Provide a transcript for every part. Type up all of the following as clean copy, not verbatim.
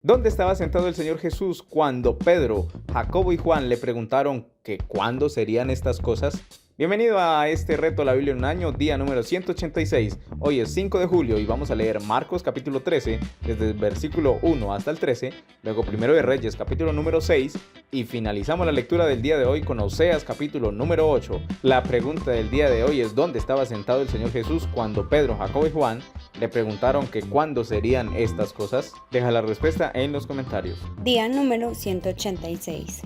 ¿Dónde estaba sentado el Señor Jesús cuando Pedro, Jacobo y Juan le preguntaron que cuándo serían estas cosas? Bienvenido a este reto la Biblia en un año, día número 186. Hoy es 5 de julio y vamos a leer Marcos capítulo 13, desde el versículo 1 hasta el 13, luego Primero de Reyes capítulo número 6 y finalizamos la lectura del día de hoy con Oseas capítulo número 8. La pregunta del día de hoy es ¿dónde estaba sentado el Señor Jesús cuando Pedro, Jacobo y Juan le preguntaron que cuándo serían estas cosas? Deja la respuesta en los comentarios. Día número 186.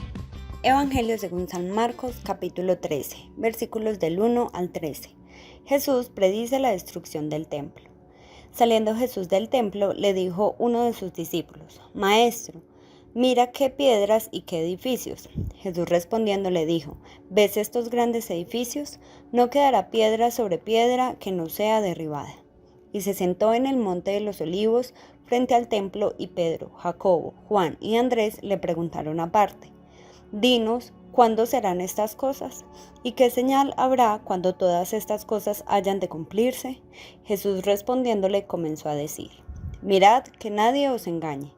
Evangelio según San Marcos, capítulo 13, versículos del 1 al 13. Jesús predice la destrucción del templo. Saliendo Jesús del templo, le dijo uno de sus discípulos: Maestro, mira qué piedras y qué edificios. Jesús respondiendo le dijo: ¿Ves estos grandes edificios? No quedará piedra sobre piedra que no sea derribada. Y se sentó en el monte de los olivos frente al templo, y Pedro, Jacobo, Juan y Andrés le preguntaron aparte: Dinos, ¿cuándo serán estas cosas? ¿Y qué señal habrá cuando todas estas cosas hayan de cumplirse? Jesús respondiéndole comenzó a decir: Mirad que nadie os engañe,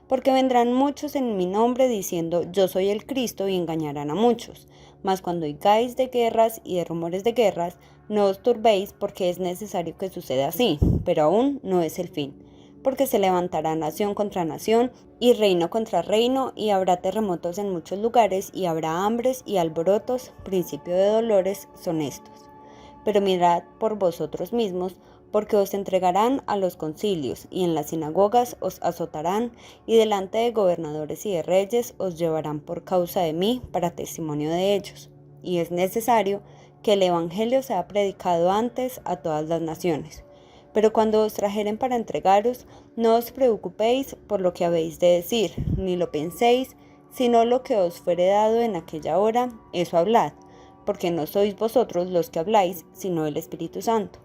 porque vendrán muchos en mi nombre diciendo: Yo soy el Cristo, y engañarán a muchos. Mas cuando oigáis de guerras y de rumores de guerras, no os turbéis, porque es necesario que suceda así, pero aún no es el fin. Porque se levantará nación contra nación y reino contra reino, y habrá terremotos en muchos lugares, y habrá hambres y alborotos. Principio de dolores son estos. Pero mirad por vosotros mismos, porque os entregarán a los concilios, y en las sinagogas os azotarán, y delante de gobernadores y de reyes os llevarán por causa de mí para testimonio de ellos. Y es necesario que el evangelio sea predicado antes a todas las naciones. Pero cuando os trajeren para entregaros, no os preocupéis por lo que habéis de decir, ni lo penséis, sino lo que os fuere dado en aquella hora, eso hablad, porque no sois vosotros los que habláis, sino el Espíritu Santo.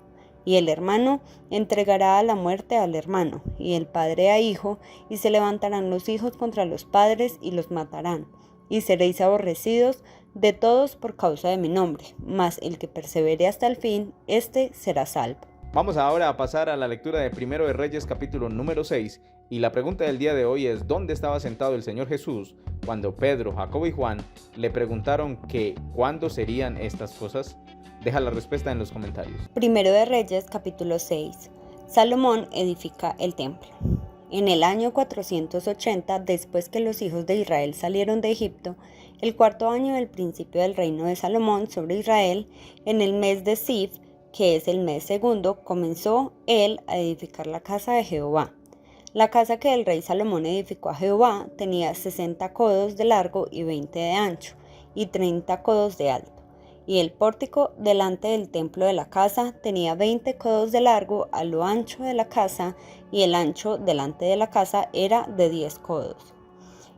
Y el hermano entregará a la muerte al hermano, y el padre a hijo, y se levantarán los hijos contra los padres y los matarán. Y seréis aborrecidos de todos por causa de mi nombre, mas el que persevere hasta el fin, éste será salvo. Vamos ahora a pasar a la lectura de Primero de Reyes capítulo número 6 y la pregunta del día de hoy es ¿dónde estaba sentado el Señor Jesús cuando Pedro, Jacobo y Juan le preguntaron que cuándo serían estas cosas? Deja la respuesta en los comentarios. Primero de Reyes capítulo 6. Salomón edifica el templo. En el año 480, después que los hijos de Israel salieron de Egipto, el cuarto año del principio del reino de Salomón sobre Israel, en el mes de Zif, que es el mes segundo, comenzó él a edificar la casa de Jehová. La casa que el rey Salomón edificó a Jehová tenía 60 codos de largo y 20 de ancho, y 30 codos de alto. Y el pórtico delante del templo de la casa tenía 20 codos de largo a lo ancho de la casa, y el ancho delante de la casa era de 10 codos.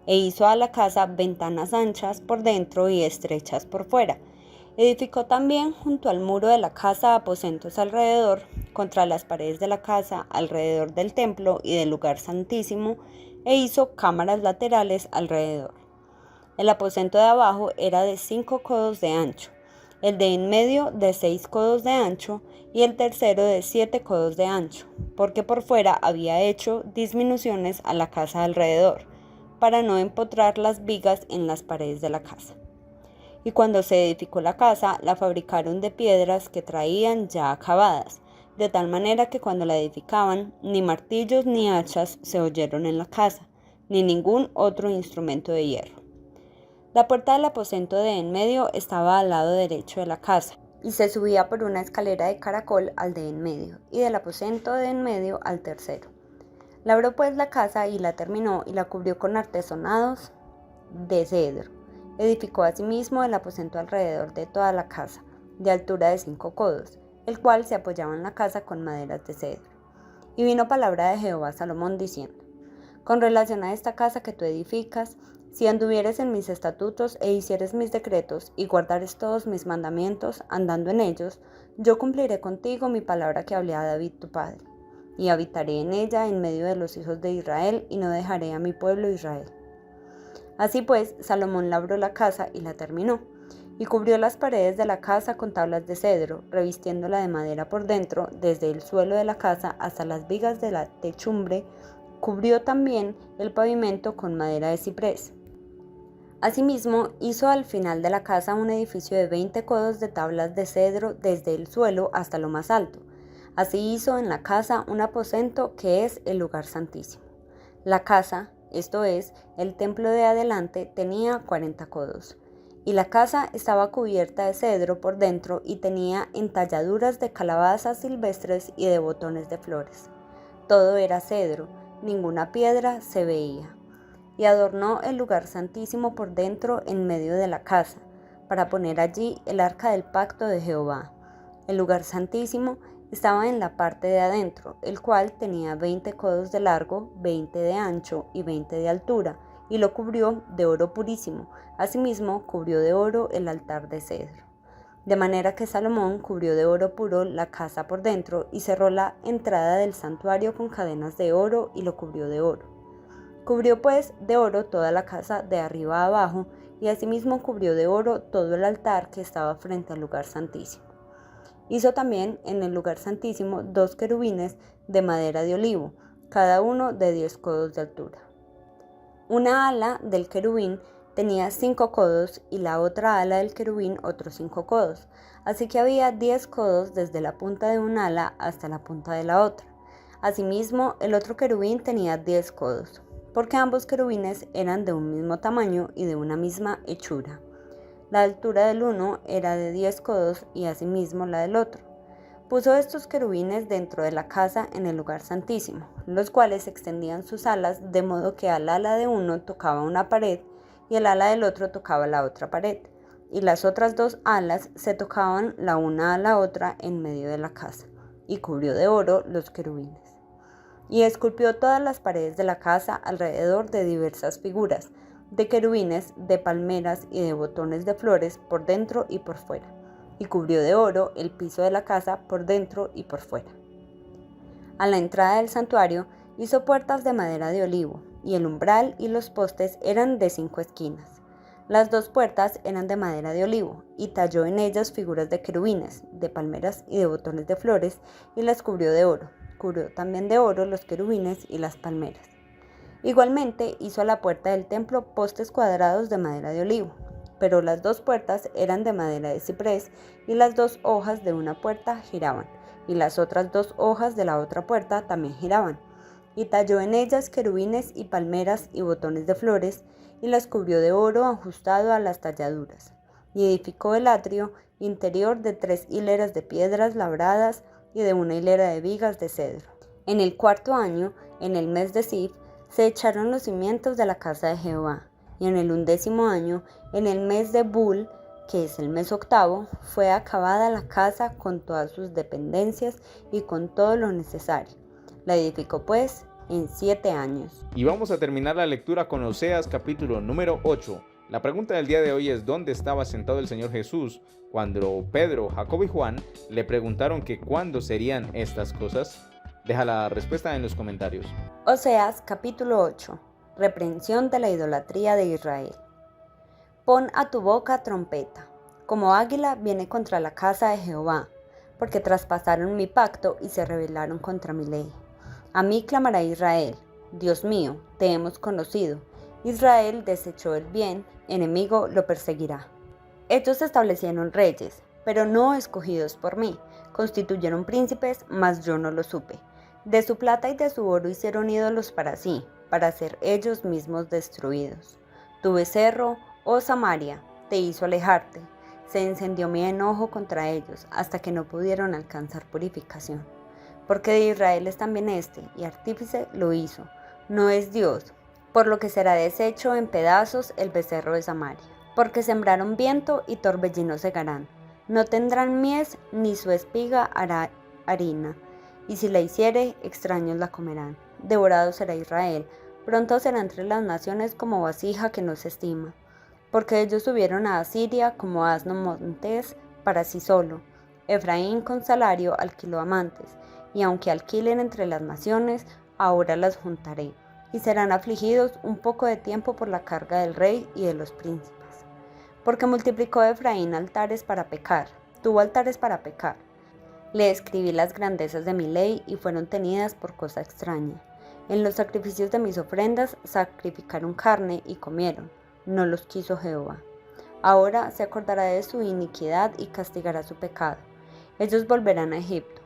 E hizo a la casa ventanas anchas por dentro y estrechas por fuera. Edificó también junto al muro de la casa aposentos alrededor, contra las paredes de la casa, alrededor del templo y del lugar santísimo, e hizo cámaras laterales alrededor. El aposento de abajo era de 5 codos de ancho, el de en medio de 6 codos de ancho, y el tercero de 7 codos de ancho, porque por fuera había hecho disminuciones a la casa alrededor, para no empotrar las vigas en las paredes de la casa. Y cuando se edificó la casa, la fabricaron de piedras que traían ya acabadas, de tal manera que cuando la edificaban, ni martillos ni hachas se oyeron en la casa, ni ningún otro instrumento de hierro. La puerta del aposento de en medio estaba al lado derecho de la casa, y se subía por una escalera de caracol al de en medio, y del aposento de en medio al tercero. Labró pues la casa y la terminó, y la cubrió con artesonados de cedro. Edificó asimismo el aposento alrededor de toda la casa, de altura de 5 codos, el cual se apoyaba en la casa con maderas de cedro. Y vino palabra de Jehová a Salomón diciendo: Con relación a esta casa que tú edificas, si anduvieres en mis estatutos e hicieres mis decretos, y guardares todos mis mandamientos, andando en ellos, yo cumpliré contigo mi palabra que hablé a David tu padre, y habitaré en ella en medio de los hijos de Israel, y no dejaré a mi pueblo Israel. Así pues, Salomón labró la casa y la terminó, y cubrió las paredes de la casa con tablas de cedro, revistiéndola de madera por dentro, desde el suelo de la casa hasta las vigas de la techumbre Cubrió también el pavimento con madera de ciprés. Asimismo, hizo al final de la casa un edificio de 20 codos de tablas de cedro desde el suelo hasta lo más alto. Así hizo en la casa un aposento que es el lugar santísimo. La casa, esto es, el templo de adelante, tenía 40 codos. Y la casa estaba cubierta de cedro por dentro y tenía entalladuras de calabazas silvestres y de botones de flores. Todo era cedro, ninguna piedra se veía. Y adornó el lugar santísimo por dentro en medio de la casa, para poner allí el arca del pacto de Jehová. El lugar santísimo estaba en la parte de adentro, el cual tenía 20 codos de largo, 20 de ancho y 20 de altura, y lo cubrió de oro purísimo. Asimismo, cubrió de oro el altar de cedro. De manera que Salomón cubrió de oro puro la casa por dentro y cerró la entrada del santuario con cadenas de oro y lo cubrió de oro. Cubrió pues de oro toda la casa de arriba a abajo, y asimismo cubrió de oro todo el altar que estaba frente al lugar santísimo. Hizo también en el lugar santísimo 2 querubines de madera de olivo, cada uno de 10 codos de altura. Una ala del querubín tenía 5 codos y la otra ala del querubín otros 5 codos, así que había 10 codos desde la punta de un ala hasta la punta de la otra. Asimismo, el otro querubín tenía 10 codos, porque ambos querubines eran de un mismo tamaño y de una misma hechura. La altura del uno era de 10 codos y asimismo la del otro. Puso estos querubines dentro de la casa en el lugar santísimo, los cuales extendían sus alas de modo que al ala de uno tocaba una pared y el ala del otro tocaba la otra pared, y las otras 2 alas se tocaban la una a la otra en medio de la casa, y cubrió de oro los querubines. Y esculpió todas las paredes de la casa alrededor de diversas figuras, de querubines, de palmeras y de botones de flores por dentro y por fuera, y cubrió de oro el piso de la casa por dentro y por fuera. A la entrada del santuario hizo puertas de madera de olivo, y el umbral y los postes eran de 5 esquinas. Las 2 puertas eran de madera de olivo, y talló en ellas figuras de querubines, de palmeras y de botones de flores, y las cubrió de oro. Cubrió también de oro los querubines y las palmeras. Igualmente hizo a la puerta del templo postes cuadrados de madera de olivo, pero las 2 puertas eran de madera de ciprés, y las 2 hojas de una puerta giraban, y las otras 2 hojas de la otra puerta también giraban. Y talló en ellas querubines y palmeras y botones de flores, y las cubrió de oro ajustado a las talladuras. Y edificó el atrio interior de 3 hileras de piedras labradas y de una hilera de vigas de cedro. En el 4.º año, en el mes de Sif, se echaron los cimientos de la casa de Jehová, y en el 11.º año, en el mes de Bul, que es el mes 8º, fue acabada la casa con todas sus dependencias y con todo lo necesario. La edificó pues en 7 años. Y vamos a terminar la lectura con Oseas capítulo número 8. La pregunta del día de hoy es: ¿dónde estaba sentado el Señor Jesús cuando Pedro, Jacobo y Juan le preguntaron que cuándo serían estas cosas? Deja la respuesta en los comentarios. Oseas capítulo 8. Reprensión de la idolatría de Israel. Pon a tu boca trompeta. Como águila viene contra la casa de Jehová, porque traspasaron mi pacto y se rebelaron contra mi ley. A mí clamará Israel: Dios mío, te hemos conocido. Israel desechó el bien, enemigo lo perseguirá. Ellos establecieron reyes, pero no escogidos por mí. Constituyeron príncipes, mas yo no lo supe. De su plata y de su oro hicieron ídolos para sí, para ser ellos mismos destruidos. Tu becerro, oh Samaria, te hizo alejarte. Se encendió mi enojo contra ellos, hasta que no pudieron alcanzar purificación. Porque de Israel es también y artífice lo hizo. No es Dios, por lo que será deshecho en pedazos el becerro de Samaria. Porque sembraron viento y torbellino segarán. No tendrán mies, ni su espiga hará harina. Y si la hiciere, extraños la comerán. Devorado será Israel, pronto será entre las naciones como vasija que no se estima. Porque ellos subieron a Asiria como asno montés para sí solo. Efraín con salario alquiló amantes, y aunque alquilen entre las naciones, ahora las juntaré, y serán afligidos un poco de tiempo por la carga del rey y de los príncipes. Porque multiplicó Efraín altares para pecar, tuvo altares para pecar. Le escribí las grandezas de mi ley y fueron tenidas por cosa extraña. En los sacrificios de mis ofrendas sacrificaron carne y comieron, no los quiso Jehová. Ahora se acordará de su iniquidad y castigará su pecado. Ellos volverán a Egipto.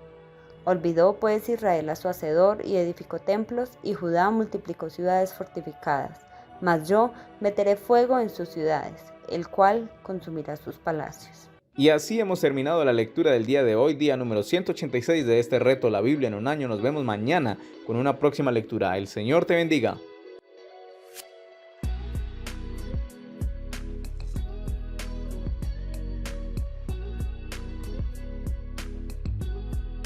Olvidó pues Israel a su hacedor y edificó templos, y Judá multiplicó ciudades fortificadas. Mas yo meteré fuego en sus ciudades, el cual consumirá sus palacios. Y así hemos terminado la lectura del día de hoy, día número 186 de este reto La Biblia en un año. Nos vemos mañana con una próxima lectura. El Señor te bendiga.